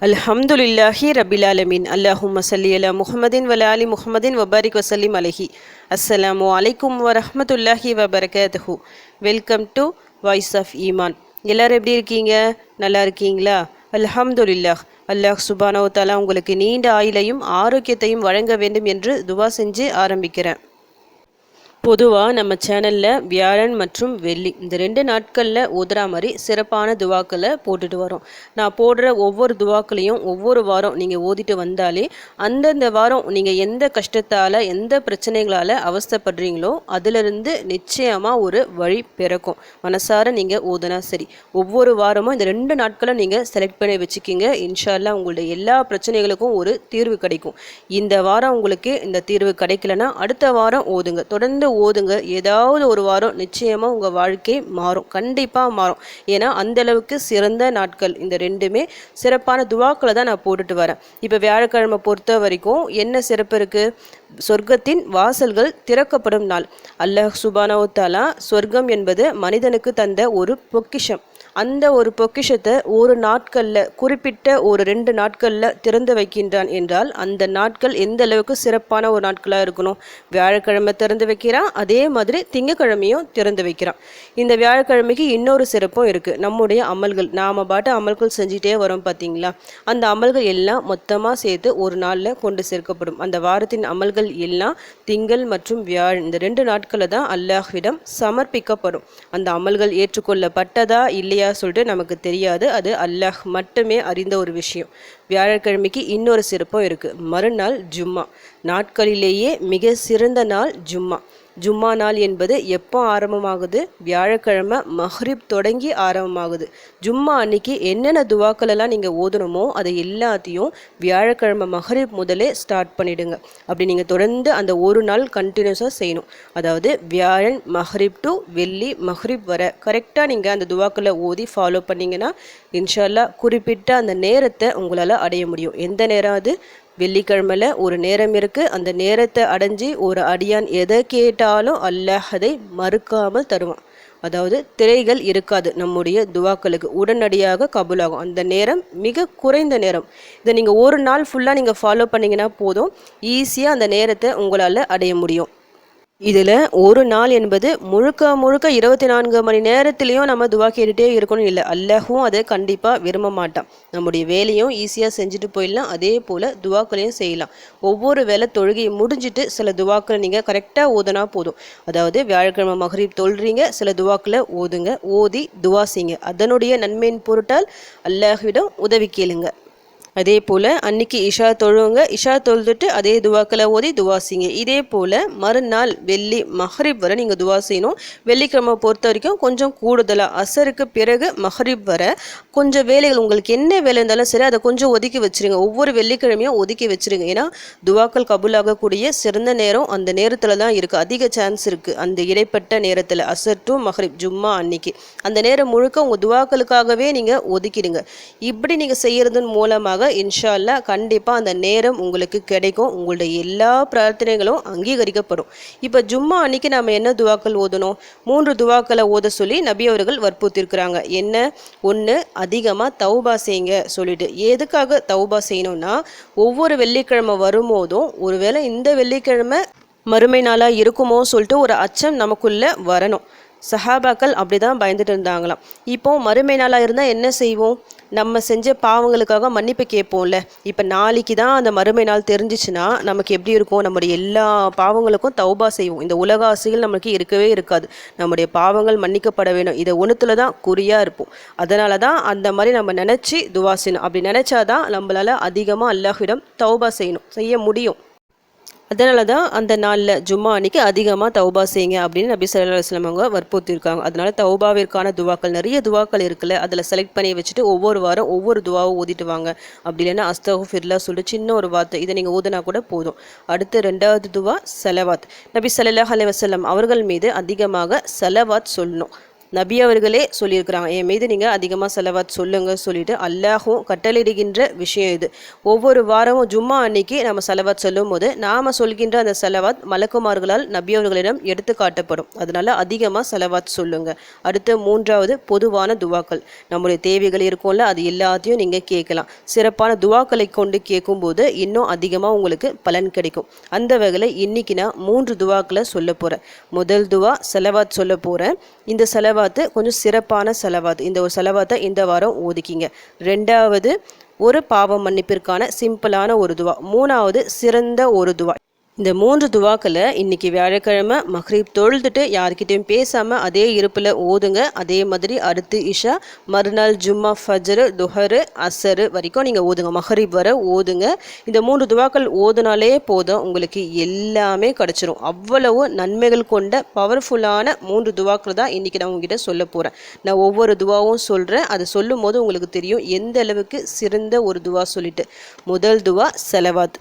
அல்ஹம்துலில்லாஹி ரபில் ஆலமீன். அல்லாஹும்ம ஸல்லி அலா முஹம்மதின் வ ஆலி முஹம்மதின் வபாரிக் வசல்லிம் அலைஹி. அஸ்ஸலாமு அலைக்கும் வரஹ்மத்துல்லாஹி வபரகாத்துஹு. வெல்கம் டு வாய்ஸ் ஆஃப் ஈமான். எல்லோரும் எப்படி இருக்கீங்க? நல்லா இருக்கீங்களா? அல்ஹம்துலில்லாஹ். அல்லாஹ் சுப்ஹானஹு வ தஆலா உங்களுக்கு நீண்ட ஆயுளையும் ஆரோக்கியத்தையும் வழங்க வேண்டும் என்று துவா செஞ்சு ஆரம்பிக்கிறேன். பொதுவாக நம்ம சேனலில் வியாழன் மற்றும் வெள்ளி இந்த 2 நாட்களில் ஓதுறா மாதிரி சிறப்பான துவாக்களை போட்டுட்டு வரோம். நான் போடுற ஒவ்வொரு துவாக்களையும் ஒவ்வொரு வாரம் நீங்கள் ஓதிட்டு வந்தாலே அந்தந்த வாரம் நீங்கள் எந்த கஷ்டத்தால் எந்த பிரச்சனைகளால் அவஸ்தைப்படுறீங்களோ அதிலிருந்து நிச்சயமாக ஒரு வழி பிறக்கும். மனசார நீங்கள் ஓதுனா சரி. ஒவ்வொரு வாரமும் இந்த 2 நாட்களை நீங்கள் செலக்ட் பண்ணி வச்சுக்கிங்க. இன்ஷா அல்லாஹ் உங்களுடைய எல்லா பிரச்சனைகளுக்கும் ஒரு தீர்வு கிடைக்கும். இந்த வாரம் உங்களுக்கு இந்த தீர்வு கிடைக்கலன்னா அடுத்த வாரம் ஓதுங்க. தொடர்ந்து ஓதுங்க. ஏதாவது ஒரு வாரம் நிச்சயமாக உங்கள் வாழ்க்கை மாறும், கண்டிப்பாக மாறும். ஏன்னா அந்தளவுக்கு சிறந்த நாட்கள் இந்த 2மே. சிறப்பான துவாக்களை தான் நான் போட்டுட்டு வரேன். இப்போ வியாழக்கிழமை பொறுத்த வரைக்கும் என்ன சிறப்பு இருக்குது? சொர்க்கத்தின் வாசல்கள் திறக்கப்படும் நாள். அல்லாஹ் சுப்ஹானஹு வ தஆலா சொர்க்கம் என்பது மனிதனுக்கு தந்த ஒரு பொக்கிஷம். அந்த ஒரு பொக்கிஷத்தை ஒரு நாட்களில் குறிப்பிட்ட ஒரு 2 நாட்களில் திறந்து வைக்கின்றான் என்றால் அந்த நாட்கள் எந்த அளவுக்கு சிறப்பான ஒரு நாட்களாக இருக்கணும். வியாழக்கிழமை திறந்து வைக்கிறான், அதே மாதிரி திங்கக்கிழமையும் திறந்து வைக்கிறான். இந்த வியாழக்கிழமைக்கு இன்னொரு சிறப்பும் இருக்குது. நம்முடைய அமல்கள் நாம் பாட்டு அமல்கள் செஞ்சிட்டே வரோம் பார்த்தீங்களா, அந்த அமல்கள் எல்லாம் மொத்தமாக சேர்த்து ஒரு நாளில் கொண்டு சேர்க்கப்படும். அந்த வாரத்தின் அமல்கள் எல்லாம் திங்கள் மற்றும் வியாழன் இந்த 2 நாட்களில் தான் அல்லாஹ்விடம் சமர்ப்பிக்கப்படும். அந்த அமல்கள் ஏற்றுக்கொள்ளப்பட்டதா இல்லையா சொல்லிட்டு நமக்கு தெரியாது. அது அல்லாஹ் மட்டுமே அறிந்த ஒரு விஷயம். வியாழக்கிழமைக்கு இன்னொரு சிறப்பும் இருக்குது. மறுநாள் ஜும்மா. நாட்களிலேயே மிக சிறந்த நாள் ஜும்மா. ஜும்மா நாள் என்பது எப்போ ஆரம்பமாகுது? வியாழக்கிழமை மஹ்ரிப் தொடங்கி ஆரம்பமாகுது. ஜும்மா அன்னைக்கு என்னென்ன துவாக்களெல்லாம் நீங்கள் ஓதணுமோ அதை எல்லாத்தையும் வியாழக்கிழமை மஹ்ரிப் முதலே ஸ்டார்ட் பண்ணிவிடுங்க. அப்படி நீங்கள் தொடர்ந்து அந்த ஒரு நாள் கண்டினியூஸாக செய்யணும். அதாவது வியாழன் மஹ்ரிப் டு வெள்ளி மஹ்ரிப் வர கரெக்டாக நீங்கள் அந்த துவாக்களை ஓதி ஃபாலோ பண்ணிங்கன்னா இன்ஷா அல்லாஹ் குறிப்பிட்ட அந்த நேரத்தை உங்களால் அடைய முடியும். எந்த நேரம் அது? வெள்ளிக்கிழமையில் ஒரு நேரம் இருக்குது. அந்த நேரத்தை அடைஞ்சி ஒரு அடியான் எதை கேட்டாலும் அல்லாஹ் அதை மறுக்காமல் தருவான். அதாவது திரைகள் இருக்காது. நம்முடைய துவாக்களுக்கு உடனடியாக கபூலாகும். அந்த நேரம் மிக குறைந்த நேரம். இதை நீங்கள் ஒரு நாள் ஃபுல்லாக நீங்கள் ஃபாலோ பண்ணிங்கன்னா போதும், ஈஸியாக அந்த நேரத்தை உங்களால் அடைய முடியும். இதில் ஒரு நாள் என்பது முழுக்க 24 மணி நேரத்துலேயும் நம்ம துவா கேட்டுகிட்டே இருக்கணும் இல்லை. அல்லாஹும் அதை கண்டிப்பாக விரும்ப மாட்டான். நம்முடைய வேலையும் ஈஸியாக செஞ்சுட்டு போயிடலாம், அதே போல் துவாக்களையும் செய்யலாம். ஒவ்வொரு வேலை தொழுகையை முடிஞ்சிட்டு சில துவாக்களை நீங்கள் கரெக்டாக ஓதுனா போதும். அதாவது வியாழக்கிழமை மஹ்ரிப் தொழுறீங்க, சில துவாக்களை ஓதுங்க, ஓதி துவா செய்யுங்க. அதனுடைய நன்மையின் பொருட்டால் அல்லாஹ்விடம் உதவி கேளுங்க. அதே போல் அன்றைக்கி இஷா தொழுவுங்க, இஷா தொழுதுட்டு அதே துவாக்களை ஓதி துவா செய்யுங்க. இதே போல் மறுநாள் வெள்ளி மஹ்ரிப் வரை நீங்கள் துவா செய்யணும். வெள்ளிக்கிழமை பொறுத்த வரைக்கும் கொஞ்சம் கூடுதலாக அசருக்கு பிறகு மஹ்ரிப் வர கொஞ்சம் வேலைகள் உங்களுக்கு என்ன வேலை இருந்தாலும் சரி அதை கொஞ்சம் ஒதுக்கி வச்சுருங்க. ஒவ்வொரு வெள்ளிக்கிழமையும் ஒதுக்கி வச்சுருங்க. ஏன்னா துவாக்கள் கபூலாகக்கூடிய சிறந்த நேரம் அந்த நேரத்தில் தான் இருக்குது. அதிக சான்ஸ் இருக்குது அந்த இடைப்பட்ட நேரத்தில், அசர் டு மஹ்ரிப் ஜும்மா அன்னைக்கு. அந்த நேரம் முழுக்க உங்கள் துவாக்களுக்காகவே நீங்கள் ஒதுக்கிடுங்க. இப்படி நீங்கள் செய்கிறதன் மூலமாக இன்ஷா அல்லாஹ் கண்டிப்பாக அந்த நேரம் உங்களுக்கு கிடைக்கும். உங்களுடைய எல்லா பிரார்த்தனைகளும் அங்கீகரிக்கப்படும். இப்போ ஜும்மா அன்னைக்கு நம்ம என்ன துவாக்கள் ஓதணும்? 3 துவாக்களை ஓத சொல்லி நபி அவர்கள் வற்புறுத்திருக்கிறாங்க. என்ன? ஒன்று, அதிகமாக தௌபா செய்யுங்க சொல்லிட்டு. எதுக்காக தௌபா செய்யணும்னா, ஒவ்வொரு வெள்ளிக்கிழமை வரும்போதும் ஒருவேளை இந்த வெள்ளிக்கிழமை மறுமை நாளாக இருக்குமோ சொல்லிட்டு ஒரு அச்சம் நமக்குள்ளே வரணும். சஹாபாக்கள் அப்படி தான் பயந்துட்டு இருந்தாங்களாம். இப்போ மறுமை நாளாக இருந்தால் என்ன செய்வோம்? நம்ம செஞ்ச பாவங்களுக்காக மன்னிப்பு கேட்போம்ல. இப்போ நாளைக்கு தான் அந்த மறுமை நாள் தெரிஞ்சிச்சுன்னா நமக்கு எப்படி இருக்கும்? நம்முடைய எல்லா பாவங்களுக்கும் தௌபா செய்வோம். இந்த உலக ஆசைகள் நமக்கு இருக்கவே இருக்காது. நம்முடைய பாவங்கள் மன்னிக்கப்பட வேணும், இதை ஒன்றுத்துல தான் குறியாக இருப்போம். அதனால தான் அந்த மாதிரி நம்ம நினச்சி துவா செய்யணும். அப்படி நினச்சாதான் நம்மளால் அதிகமாக அல்லாஹ்விடம் தௌபா செய்ய முடியும். அதனால தான் அந்த நாளில் ஜும்மா அன்னைக்கு அதிகமாக தௌபா செய்யுங்க அப்படின்னு நபி ஸல்லல்லாஹு அலைஹி வஸல்லம் அவங்க வற்புறுத்திருக்காங்க. அதனால தௌபாவிற்கான துவாக்கள் நிறைய துவாக்கள் இருக்குல்ல, அதில் செலக்ட் பண்ணி வச்சுட்டு ஒவ்வொரு வாரம் ஒவ்வொரு துவாவை ஓதிட்டு வாங்க. அப்படி இல்லைன்னா அஸ்தக்ஃபிருல்லாஹ் சொல்லிட்டு சின்ன ஒரு வார்த்தை இதை நீங்கள் ஓதுனா கூட போதும். அடுத்து 2வது துவா சலவாத். நபி ஸல்லல்லாஹு அலைஹி வஸல்லம் அவர்கள் மீது அதிகமாக சலவாத் சொல்லணும். நபி அவர்களே சொல்லியிருக்கிறாங்க, என் மீது நீங்கள் அதிகமாக செலவாத் சொல்லுங்க சொல்லிட்டு அல்லாஹும் கட்டளையிடுகின்ற விஷயம் இது. ஒவ்வொரு வாரமும் ஜும்மா அன்னைக்கு நம்ம செலவாத் சொல்லும் போது நாம் சொல்கின்ற அந்த செலவாத் மலக்குமார்களால் நபி அவர்களிடம் எடுத்து காட்டப்படும். அதனால அதிகமாக செலவாத் சொல்லுங்க. அடுத்து மூன்றாவது பொதுவான துவாக்கள். நம்முடைய தேவைகள் இருக்கும்ல, அது எல்லாத்தையும் நீங்கள் கேட்கலாம். சிறப்பான துவாக்களை கொண்டு கேட்கும்போது இன்னும் அதிகமாக உங்களுக்கு பலன் கிடைக்கும். அந்த வகையில் இன்னைக்கு நான் 3 துவாக்களை சொல்ல போகிறேன். முதல் துவா செலவாத் சொல்ல போகிறேன். இந்த செலவாத்து கொஞ்சம் சிறப்பான செலவாத்து. இந்த ஒரு செலவாத்தை இந்த வாரம் ஓதிக்கிங்க. ரெண்டாவது ஒரு பாவ மன்னிப்பிற்கான சிம்பிளான ஒரு துவா. மூணாவது சிறந்த ஒரு துவா. இந்த 3 துவாக்களை இன்னைக்கு வியாழக்கிழமை மக்ரிப் தொழுதுட்டு யார்கிட்டையும் பேசாமல் அதே இருப்பில் ஓதுங்க. அதே மாதிரி அடுத்து இஷா, மறுநாள் ஜும்மா, ஃபஜ்ரு, துஹரு, அசரு வரைக்கும் நீங்கள் ஓதுங்க. மக்ரிப் வர ஓதுங்க. இந்த 3 துவாக்கள் ஓதுனாலே போதும், உங்களுக்கு எல்லாமே கிடச்சிரும். அவ்வளவு நன்மைகள் கொண்ட பவர்ஃபுல்லான 3 துவாக்கள் தான் இன்றைக்கி நான் உங்ககிட்ட சொல்ல போகிறேன். நான் ஒவ்வொரு துவாவும் சொல்கிறேன். அது சொல்லும் போது உங்களுக்கு தெரியும் எந்த அளவுக்கு சிறந்த ஒரு துவா சொல்லிட்டு. முதல் துவா செலவாத்.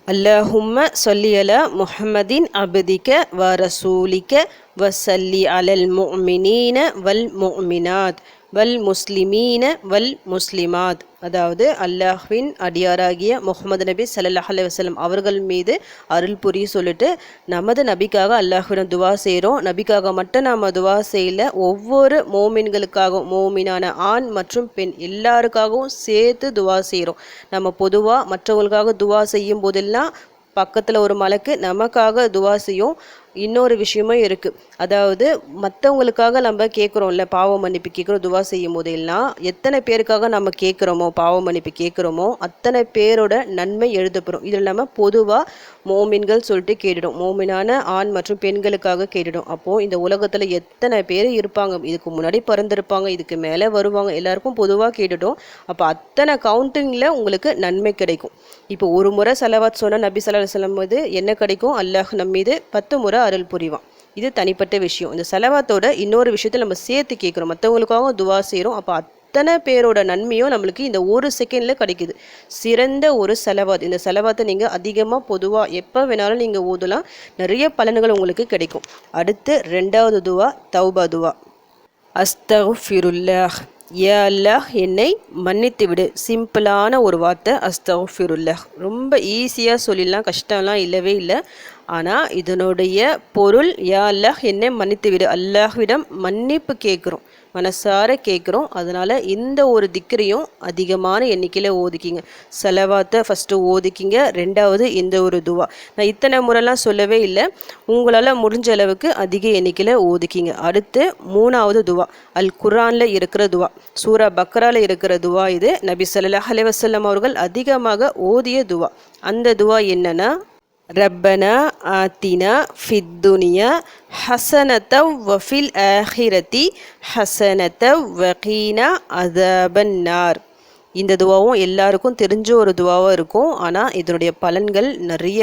அல்லாஹும்ம சொல்லி அலா முஹம்மதின் அபதிக வ ரசூலிக வசல்லி அலல் முஃமினீன வல் முஃமினாத் வல் முஸ்லிமீன வல் முஸ்லிமாத். அதாவது அல்லாஹ்வின் அடியாராகிய முஹம்மது நபி ஸல்லல்லாஹு அலைஹி வஸல்லம் அவர்கள் மீது அருள் புரிய சொல்லிட்டு நமது நபிக்காக அல்லாஹ்விடம் துவா செய்கிறோம். நபிக்காக மட்டும் நாம் துவா செய்யல, ஒவ்வொரு மோமின்களுக்காகவும், மோமினான ஆண் மற்றும் பெண் எல்லாருக்காகவும் சேர்த்து துவா செய்கிறோம். நம்ம பொதுவாக மற்றவங்களுக்காக துவா செய்யும் போதெல்லாம் பக்கத்தில் ஒரு மலக்கு நமக்காக துவா செய்யும். இன்னொரு விஷயமும் இருக்குது. அதாவது மற்றவங்களுக்காக நம்ம கேட்குறோம்ல, பாவ மன்னிப்பு கேட்குறோம் துவா செய்யும் போதெல்லாம் எத்தனை பேருக்காக நம்ம கேட்குறோமோ, பாவ மன்னிப்பு கேட்குறோமோ அத்தனை பேரோட நன்மை எழுதப்படும். இதில் நம்ம பொதுவாக மோமின்கள் சொல்லிட்டு கேட்டுடும், மோமினான ஆண் மற்றும் பெண்களுக்காக கேட்டுடும். அப்போது இந்த உலகத்தில் எத்தனை பேர் இருப்பாங்க, இதுக்கு முன்னாடி பிறந்திருப்பாங்க, இதுக்கு மேலே வருவாங்க, எல்லாருக்கும் பொதுவாக கேட்டுட்டோம். அப்போ அத்தனை கவுண்டிங்கில் உங்களுக்கு நன்மை கிடைக்கும். இப்போ ஒரு முறை செலவாத் சொன்னால் நபி ஸல்லல்லாஹு அலைஹி வஸல்லம் போது என்ன கிடைக்கும், அல்லாஹ் நம்ம மீது 10 முறை அருள் புரிவான். இது தனிப்பட்ட விஷயம். இந்த செலவாத்தோட இன்னொரு விஷயத்தில் நம்ம சேர்த்து கேட்குறோம், மற்றவங்களுக்காக துவா செய்கிறோம். அப்போ அத்தனை பேரோட நன்மையும் நம்மளுக்கு இந்த ஒரு செகண்டில் கிடைக்குது. சிறந்த ஒரு செலவாத். இந்த செலவாத்தை நீங்கள் அதிகமாக பொதுவாக எப்போ வேணாலும் நீங்கள் ஓதலாம், நிறைய பலன்கள் உங்களுக்கு கிடைக்கும். அடுத்து ரெண்டாவது துவா தௌபா துவா. அஸ்தக்ஃபிருல்லாஹ். யா அல்லாஹ் என்னை மன்னித்து விடு. சிம்பிளான ஒரு வார்த்தை அஸ்தக்ஃபிருல்லாஹ். ரொம்ப ஈஸியாக சொல்லிடலாம், கஷ்டம்லாம் இல்லவே இல்லை. ஆனால் இதனுடைய பொருள் யா அல்லாஹ் என்னை மன்னித்து விடு. அல்லாஹ்விடம் மன்னிப்பு கேட்குறோம், மனசார கேட்குறோம். அதனால் இந்த ஒரு திக்ரையும் அதிகமான எண்ணிக்கையில் ஓதிக்கிங்க. செலவாத்தை ஃபஸ்ட்டு ஓதிக்கிங்க. ரெண்டாவது இந்த ஒரு துவா. நான் இத்தனை முறைலாம் சொல்லவே இல்லை, உங்களால் முடிஞ்ச அளவுக்கு அதிக எண்ணிக்கையில் ஓதிக்கிங்க. அடுத்து மூணாவது துவா அல் குர்ஆனில் இருக்கிற துவா, சூரா பக்ராவில் இருக்கிற துவா. இது நபி ஸல்லல்லாஹு அலைஹி வஸல்லம் அவர்கள் அதிகமாக ஓதிய துவா. அந்த துவா என்னன்னா, ரப்பனா ஆத்தினா ஃபித் துனியா ஹசனத்தவ் வஃபில் ஆஹிரதி ஹசனத்தவ் வகீனா அஸாபன் நார். இந்த துவாவும் எல்லாருக்கும் தெரிஞ்ச ஒரு துவாவாக இருக்கும். ஆனால் இதனுடைய பலன்கள் நிறைய.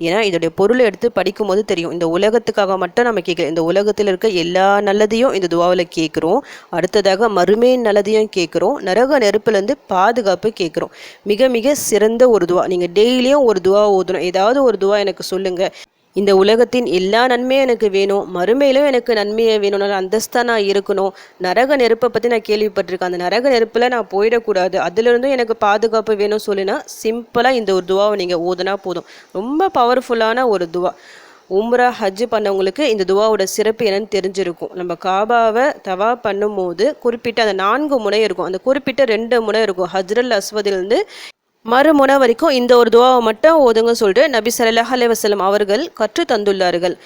ஏன்னா இதனுடைய பொருளை எடுத்து படிக்கும் போது தெரியும், இந்த உலகத்துக்காக மட்டும் நம்ம கேட்கல, இந்த உலகத்தில் இருக்க எல்லா நல்லதையும் இந்த துவாவில் கேட்குறோம். அடுத்ததாக மறுமை நல்லதையும் கேட்குறோம். நரக நெருப்புலேருந்து பாதுகாப்பு கேட்குறோம். மிக மிக சிறந்த ஒரு துவா. நீங்கள் டெய்லியும் ஒரு துவா ஓதணும். ஏதாவது ஒரு துவா எனக்கு சொல்லுங்கள், இந்த உலகத்தின் எல்லா நன்மையும் எனக்கு வேணும், மறுமையிலும் எனக்கு நன்மையை வேணும், நல்ல அந்தஸ்தாக நான் இருக்கணும், நரக நெருப்பை பற்றி நான் கேள்விப்பட்டிருக்கேன், அந்த நரக நெருப்பில் நான் போயிடக்கூடாது, அதிலிருந்தும் எனக்கு பாதுகாப்பு வேணும் சொல்லினா சிம்பிளாக இந்த ஒரு துவாவை நீங்கள் ஓதுனா போதும். ரொம்ப பவர்ஃபுல்லான ஒரு துவா. உம்ரா ஹஜ் பண்ணவங்களுக்கு இந்த துவாவோட சிறப்பு என்னன்னு தெரிஞ்சிருக்கும். நம்ம காபாவை தவா பண்ணும் போது குறிப்பிட்ட அந்த 4 முனை இருக்கும், அந்த குறிப்பிட்ட 2 முனை இருக்கும். ஹஜ்ரல் அஸ்வதிலிருந்து மறுமுனை வரைக்கும் இந்த ஒரு துவாவை மட்டும் ஓதுங்க சொல்லிட்டு நபி ஸல்லல்லாஹு அலைஹி வஸல்லம் அவர்கள் கற்று தந்துள்ளார்கள்.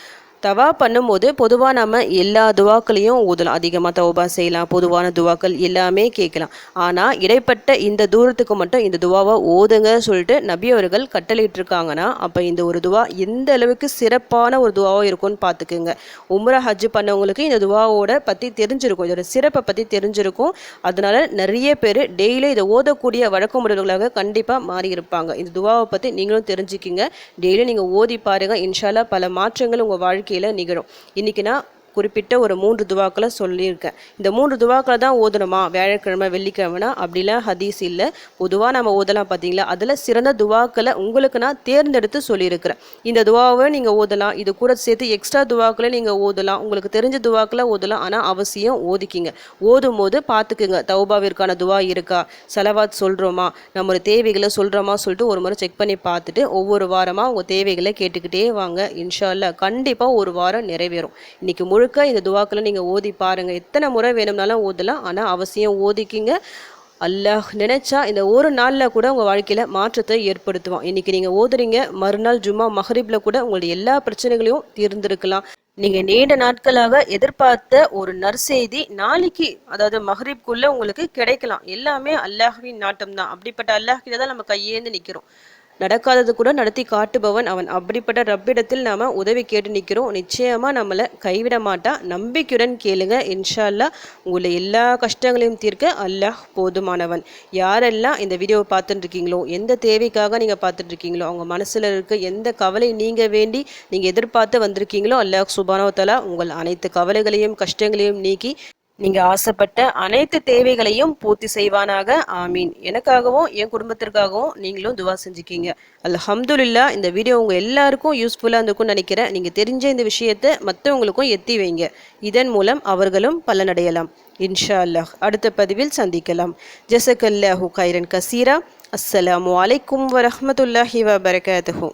தவா பண்ணும்போது பொதுவாக நம்ம எல்லா துவாக்களையும் ஓதலாம், அதிகமாக தௌபா செய்யலாம், பொதுவான துவாக்கள் எல்லாமே கேட்கலாம். ஆனால் இடைப்பட்ட இந்த தூரத்துக்கு மட்டும் இந்த துவாவை ஓதுங்க சொல்லிட்டு நபி அவர்கள் கட்டளையிட்டிருக்காங்கன்னா அப்போ இந்த ஒரு துவா எந்த அளவுக்கு சிறப்பான ஒரு துவாவாக இருக்கும்னு பார்த்துக்குங்க. உம்ரா ஹஜ் பண்ணவங்களுக்கு இந்த துவாவோட பற்றி தெரிஞ்சிருக்கும், இதோட சிறப்பை பற்றி தெரிஞ்சிருக்கும். அதனால நிறைய பேர் டெய்லி இதை ஓதக்கூடிய வழக்கமுடையவர்களாக கண்டிப்பாக மாறி இருப்பாங்க. இந்த துவாவை பற்றி நீங்களும் தெரிஞ்சுக்கிங்க. டெய்லி நீங்கள் ஓதி பாருங்கள், இன்ஷால்லா பல மாற்றங்கள் உங்கள் வாழ்க்கை நிகழும். இன்னைக்கு நான் குறிப்பிட்ட ஒரு 3 துவாக்களை சொல்லியிருக்கேன். இந்த 3 துவாக்களை தான் ஓதணுமா வியாழக்கிழமை வெள்ளிக்கிழமைனா அப்படிலாம் ஹதீஸ் இல்லை. பொதுவாக நம்ம ஓதலாம் பார்த்தீங்களா, அதில் சிறந்த துவாக்களை உங்களுக்கு நான் தேர்ந்தெடுத்து சொல்லியிருக்கிறேன். இந்த துவாவை நீங்கள் ஓதலாம், இது கூட சேர்த்து எக்ஸ்ட்ரா துவாக்களை நீங்கள் ஓதலாம், உங்களுக்கு தெரிஞ்ச துவாக்களை ஓதலாம். ஆனால் அவசியம் ஓதிக்கிங்க. ஓதும் போது பார்த்துக்குங்க, தௌபாவிற்கான துவா இருக்கா, சலவாத் சொல்கிறோமா, நம்மளோட தேவைகளை சொல்கிறோமா சொல்லிட்டு ஒரு முறை செக் பண்ணி பார்த்துட்டு ஒவ்வொரு வாரமாக உங்கள் தேவைகளை கேட்டுக்கிட்டே வாங்க. இன்ஷா அல்லாஹ் கண்டிப்பாக ஒரு வாரம் நிறைவேறும். இன்னைக்கு முழுக்க இந்த துவாக்களை நீங்கள் ஓதி பாருங்கள். எத்தனை முறை வேணும்னாலும் ஓதலாம், ஆனால் அவசியம் ஓதிக்கிங்க. அல்லாஹ் நினைச்சா இந்த ஒரு நாளில் கூட உங்கள் வாழ்க்கையில் மாற்றத்தை ஏற்படுத்துவான். இன்னைக்கு நீங்கள் ஓதுறீங்க, மறுநாள் ஜும்மா மஹரிப்ல கூட உங்களுடைய எல்லா பிரச்சனைகளையும் தீர்ந்திருக்கலாம். நீங்கள் நீண்ட நாட்களாக எதிர்பார்த்த ஒரு நற்செய்தி நாளைக்கு, அதாவது மஹரிப்குள்ளே உங்களுக்கு கிடைக்கலாம். எல்லாமே அல்லாஹ்வின் நாட்டம் தான். அப்படிப்பட்ட அல்லாஹ் கிட்ட தான் நம்ம கையேந்து நிற்கிறோம். நடக்காதது கூட நடத்தி காட்டுபவன் அவன். அப்படிப்பட்ட ரப்பிடத்தில் நாம் உதவி கேட்டு நிற்கிறோம். நிச்சயமாக நம்மளை கைவிட மாட்டான். நம்பிக்கையுடன் கேளுங்க. இன்ஷா அல்லாஹ் உங்களை எல்லா கஷ்டங்களையும் தீர்க்க அல்லாஹ் போதுமானவன். யாரெல்லாம் இந்த வீடியோவை பார்த்துட்டு இருக்கீங்களோ, எந்த தேவைக்காக நீங்கள் பார்த்துட்டு இருக்கீங்களோ, அவங்க மனசில் இருக்க எந்த கவலை நீங்கள் வேண்டி நீங்கள் எதிர்பார்த்து வந்திருக்கீங்களோ, அல்லாஹ் சுப்ஹானஹு வ தஆலா உங்கள் அனைத்து கவலைகளையும் கஷ்டங்களையும் நீக்கி நீங்கள் ஆசைப்பட்ட அனைத்து தேவைகளையும் பூர்த்தி செய்வானாக. ஆமீன். எனக்காகவும் என் குடும்பத்திற்காகவும் நீங்களும் துவா செஞ்சுக்கிங்க. அல்ஹம்துலில்லாஹ். இந்த வீடியோ உங்கள் எல்லாருக்கும் யூஸ்ஃபுல்லாக இருந்திருக்கும்னு நினைக்கிறேன். நீங்கள் தெரிஞ்ச இந்த விஷயத்தை மற்றவங்களுக்கும் எத்தி வைங்க. இதன் மூலம் அவர்களும் பலனடையலாம். இன்ஷா அல்லாஹ். அடுத்த பதிவில் சந்திக்கலாம். ஜஸக்கல்லாஹு கைரன் கசீரா. அஸ்ஸலாமு அலைக்கும் வரஹ்மத்துல்லாஹி வபரகாத்துஹு.